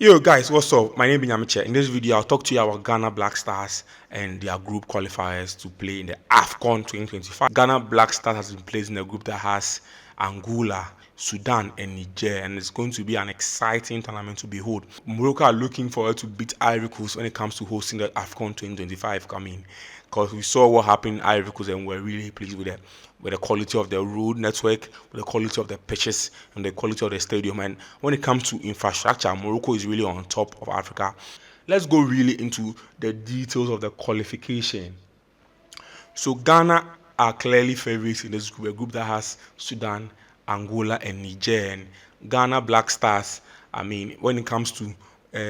Yo guys, what's up? My name is Nyamiche. In this video, I'll talk to you about Ghana Black Stars and their group qualifiers to play in the AFCON 2025. Ghana Black Stars has been placed in a group that has Angola, Sudan, and Niger, and it's going to be an exciting tournament to behold. Morocco are looking forward to beat Ivory Coast when it comes to hosting the AFCON 2025 coming, because we saw what happened in Ivory Coast and we're really pleased with the quality of the road network, with the quality of the pitches, and the quality of the stadium. And when it comes to infrastructure, Morocco is really on top of Africa. Let's go really into the details of the qualification. So Ghana are clearly favorites in this group, a group that has Sudan, Angola, and Niger. And Ghana Black Stars, when it comes to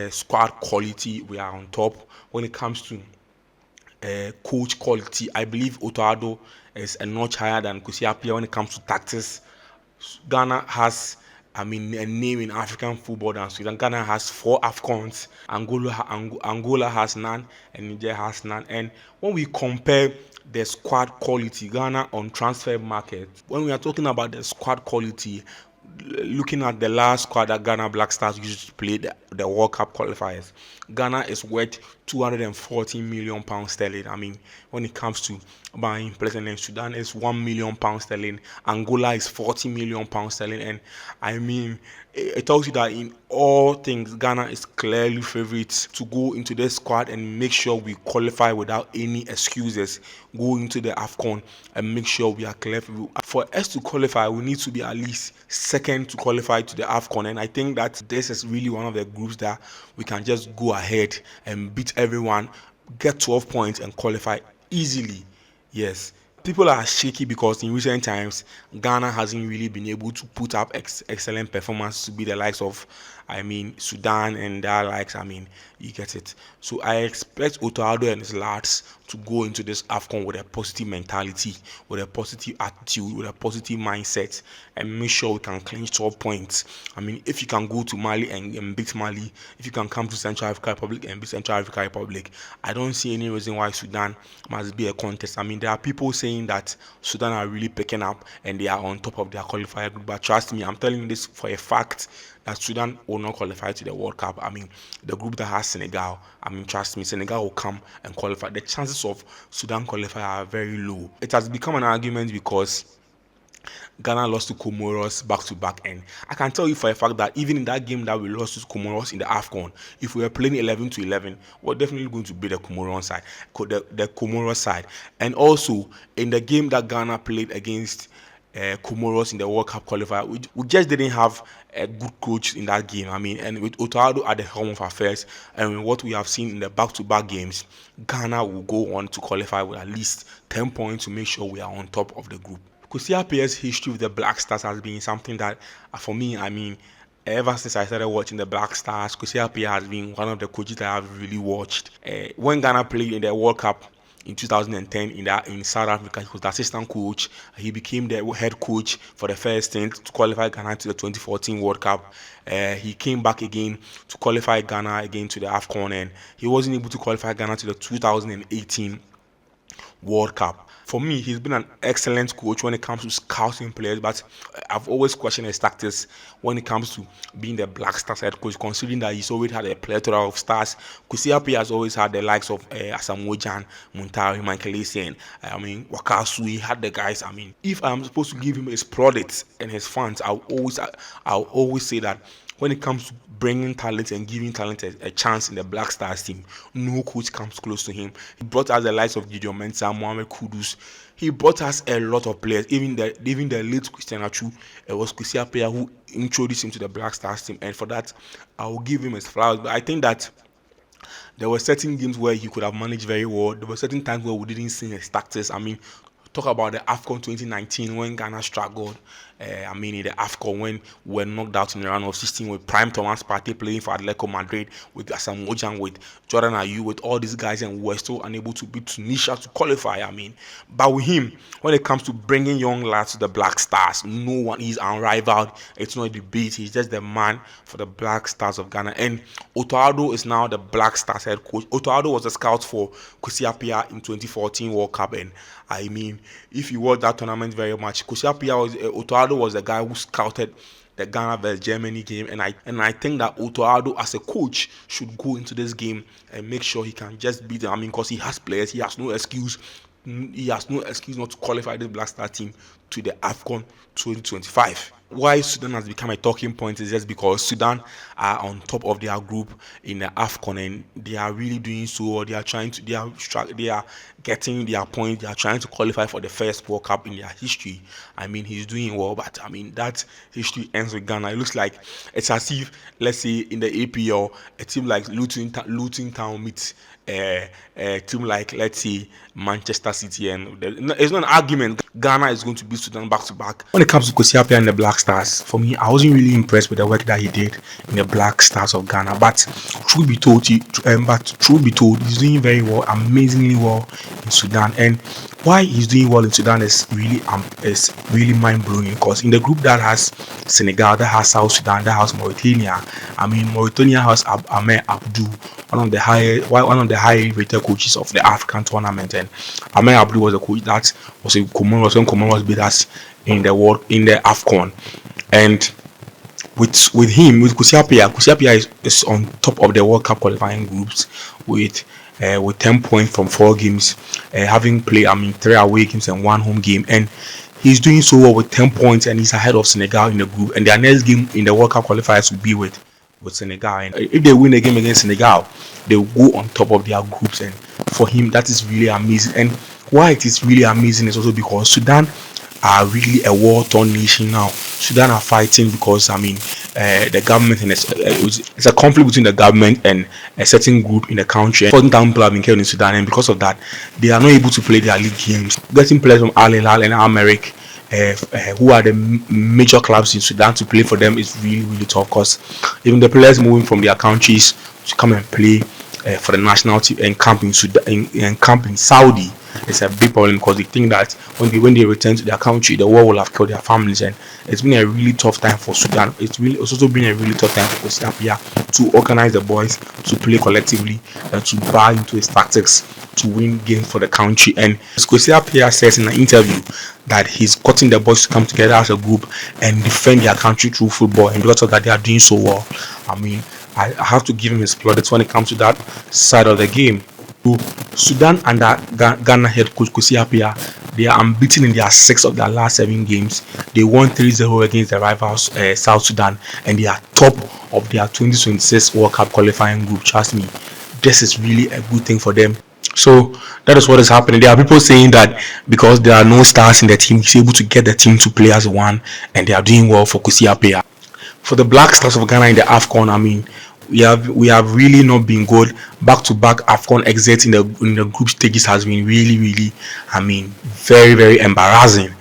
squad quality, we are on top. When it comes to coach quality, I believe Otoado is a notch higher than Kwesi Appiah. When it comes to tactics, Ghana has a name in African football than Sudan. Ghana has 4 AFCONs, Angola has none, and Niger has none. And when we compare the squad quality, Ghana on transfer market, when we are talking about the squad quality, looking at the last squad that Ghana Black Stars used to play the World Cup qualifiers, Ghana is worth £240 million sterling. When it comes to buying players, and then Sudan is £1 million sterling, Angola is £40 million sterling, and it tells you that in all things, Ghana is clearly favorites to go into this squad and make sure we qualify without any excuses. Go into the AFCON and make sure we are clear. For us to qualify, we need to be at least second to qualify to the AFCON, and I think that this is really one of the groups that we can just go ahead and beat everyone, get 12 points, and qualify easily. Yes. People are shaky because in recent times, Ghana hasn't really been able to put up excellent performance to be the likes of, Sudan and their likes. You get it. So I expect Otoado and his lads to go into this AFCON with a positive mentality, with a positive attitude, with a positive mindset, and make sure we can clinch 12 points. If you can go to Mali and beat Mali, if you can come to Central Africa Republic and beat Central Africa Republic, I don't see any reason why Sudan must be a contest. There are people saying that Sudan are really picking up and they are on top of their qualifier group, but trust me, I'm telling you this for a fact that Sudan will not qualify to the World Cup. The group that has Senegal, trust me, Senegal will come and qualify. The chances of Sudan qualify are very low. It has become an argument because Ghana lost to Comoros back-to-back, and I can tell you for a fact that even in that game that we lost to Comoros in the AFCON, if we were playing 11-11, we're definitely going to beat the Comoros side, the Comoros side. And also in the game that Ghana played against Comoros in the World Cup qualifier, we just didn't have a good coach in that game. And with Otoado at the helm of affairs, and with what we have seen in the back-to-back games, Ghana will go on to qualify with at least 10 points to make sure we are on top of the group. Kwesi Appiah's history with the Black Stars has been something that, for me, ever since I started watching the Black Stars, Kwesi Appiah has been one of the coaches that I've really watched. When Ghana played in the World Cup in 2010 in South Africa, he was the assistant coach. He became the head coach for the first stint to qualify Ghana to the 2014 World Cup. He came back again to qualify Ghana again to the AFCON, and he wasn't able to qualify Ghana to the 2018 World Cup. For me, he's been an excellent coach when it comes to scouting players, but I've always questioned his tactics when it comes to being the Black Stars head coach, considering that he's always had a plethora of stars. Kwesi Appiah has always had the likes of Asamoah, Muntari, Michael Essien, Wakasu. He had the guys. If I'm supposed to give him his plaudits and his fans, I'll always say that when it comes to bringing talent and giving talent a chance in the Black Stars team, no coach comes close to him. He brought us the likes of Gideon Mensah, Mohammed Kudus. He brought us a lot of players. Even the late Christian Achu, it was Kwesi Appiah who introduced him to the Black Stars team, and for that, I will give him his flowers. But I think that there were certain games where he could have managed very well. There were certain times where we didn't see his tactics. Talk about the AFCON 2019 when Ghana struggled. In the AFCON when we were knocked out in the round of 16 with Prime Thomas Partey playing for Atletico Madrid, with Asamoah, with Jordan Ayew, with all these guys, and we were still unable to beat Tunisia to qualify. But with him, when it comes to bringing young lads to the Black Stars, no one is unrivaled. It's not a debate. He's just the man for the Black Stars of Ghana. And Otoado is now the Black Stars head coach. Otoado was a scout for Kwesi Appiah in 2014 World Cup, and if you watch that tournament very much, Kwesi Appiah Otoado was the guy who scouted the Ghana vs Germany game, and I think that Otto as a coach should go into this game and make sure he can just beat them. I mean, because he has players, he has no excuse. He has no excuse not to qualify this Black Star team to the AFCON 2025. Why Sudan has become a talking point is just because Sudan are on top of their group in the AFCON, and they are really doing so well. They are getting their points. They are trying to qualify for the first World Cup in their history. I mean, he's doing well, but I mean that history ends with Ghana. It looks like it's as if, let's say, in the APL, a team like Luton Town meets a team like, let's say, Manchester City, and it's not an argument. Ghana is going to beat Sudan back to back. When it comes to Kwesi Appiah and the Black Stars, for me, I wasn't really impressed with the work that he did in the Black Stars of Ghana. But truth be told, he's doing very well, amazingly well in Sudan. And why he's doing well in Sudan is really mind blowing, because in the group that has Senegal, that has South Sudan, that has Mauritania. I mean, Mauritania has Ahmed Abdou, one of the high rated coaches of the African tournament, and Ahmed Abdou was a coach that was a Comoros beat us in the AFCON. And with Kwesi Appiah is on top of the World Cup qualifying groups with 10 points from 4 games, having played 3 away games and 1 home game, and he's doing so well with 10 points, and he's ahead of Senegal in the group. And their next game in the World Cup qualifiers will be with Senegal, and if they win a game against Senegal, they will go on top of their groups. And for him, that is really amazing. And why it is really amazing is also because Sudan are really a war-torn nation now. Sudan are fighting because the government, and it's a conflict between the government and a certain group in the country. 14,000 people have been killed in Sudan, and because of that, they are not able to play their league games. Getting players from Al Hilal and America, who are the major clubs in Sudan, to play for them is really, really tough, because even the players moving from their countries to come and play for the national team and camp in Sudan, and camp in Saudi, it's a big problem, because they think that when they return to their country, the war will have killed their families. And it's been a really tough time for Sudan. It's also been a really tough time for Kwesi Appiah to organize the boys to play collectively and to buy into his tactics to win games for the country. And Kwesi Appiah says in an interview that he's gotten the boys to come together as a group and defend their country through football, and because of that, they are doing so well. I have to give him his plaudits when it comes to that side of the game. Sudan under Ghana head coach Kwesi Appiah, they are unbeaten in their 6 of their last 7 games. They won 3-0 against the rivals South Sudan, and they are top of their 2026 World Cup qualifying group. Trust me, this is really a good thing for them. So that is what is happening. There are people saying that because there are no stars in the team, he's able to get the team to play as one, and they are doing well for Kwesi Appiah. For the Black Stars of Ghana in the AFCON, we have really not been good. Back-to-back AFCON exits in the group stages has been really, very, very embarrassing.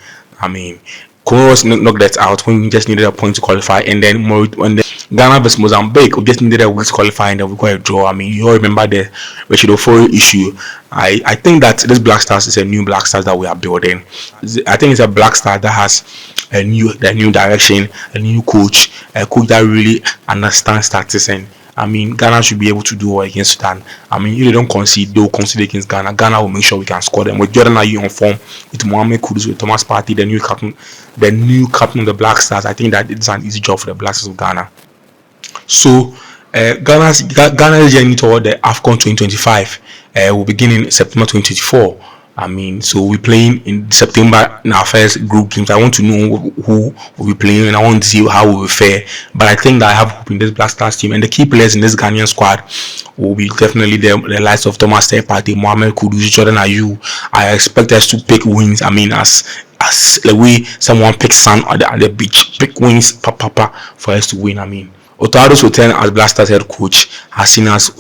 Comoros knocked that out when we just needed a point to qualify, and then when the Ghana vs Mozambique, we just needed a week to qualify, and then we got a draw. You all remember the Richard Ofori issue. I think that this Black Stars is a new Black Stars that we are building. I think it's a Black Star that has a new direction, a new coach, a coach that really understands tactics. And Ghana should be able to do well against Sudan. If they don't concede, they will concede against Ghana. Ghana will make sure we can score them. With Jordan Ayew on form, with Mohammed Kudus, with Thomas Partey, the new captain of the Black Stars, I think that it's an easy job for the Black Stars of Ghana. So Ghana's journey toward the AFCON 2025 will begin in September 2024. So we're playing in September in our first group games. I want to know who will be playing, and I want to see how we will fare. But I think that I have hope in this Black Stars team, and the key players in this Ghanaian squad will be definitely the likes of Thomas Partey, Mohammed Kudus, Jordan Ayew. I expect us to pick wins. As the way someone picks sand at the beach, pick wins, for us to win. Otto Sultan as Black Stars head coach has seen us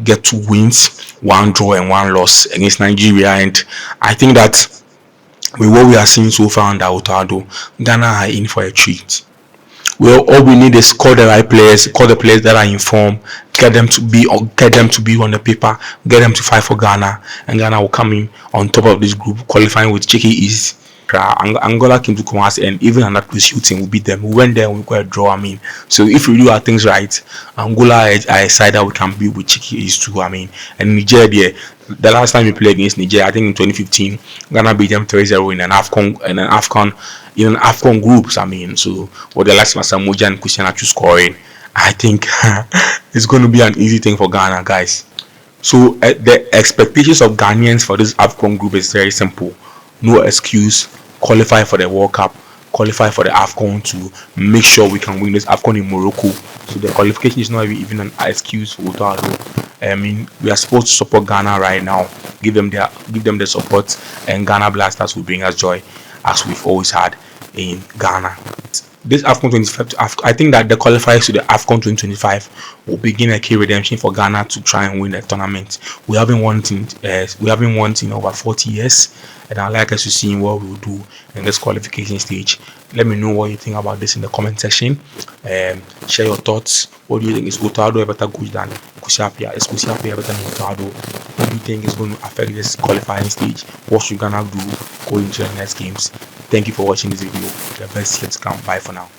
get 2 wins, 1 draw and 1 loss against Nigeria, and I think that with what we are seeing so far under Otto, Ghana are in for a treat. All we need is call the right players, call the players that are in form, get them to be on the paper, get them to fight for Ghana, and Ghana will come in on top of this group, qualifying with cheeky ease. Angola came to Kumasi, and even under Kwesi team, we beat them. We went there and we got a draw. I mean, so if we do our things right, Angola is a side that we can beat with cheeky is too. I mean, and Niger, there, the last time we played against Niger, I think in 2015, Ghana beat them 3-0 in an AFCON groups. I mean, so what the last time Samoja and Christian actually scoring, I think it's going to be an easy thing for Ghana, guys. So the expectations of Ghanaians for this AFCON group is very simple. No excuse. Qualify for the World Cup. Qualify for the AFCON to make sure we can win this AFCON in Morocco. So the qualification is not even an excuse for Otado. I mean, we are supposed to support Ghana right now. Give them the support, and Ghana Blasters will bring us joy, as we've always had in Ghana. This AFCON 25, I think that the qualifiers to the AFCON 2025 will begin a key redemption for Ghana to try and win the tournament. We haven't won in over 40 years, and I'd like us to see what we will do in this qualification stage. Let me know what you think about this in the comment section. Share your thoughts. What do you think? Is Otado a better coach than Kwesi Appiah? Is Kwesi Appiah better than Otado? What do you think is going to affect this qualifying stage? What should Ghana do going into the next games? Thank you for watching this video. The best yet to come. Bye for now.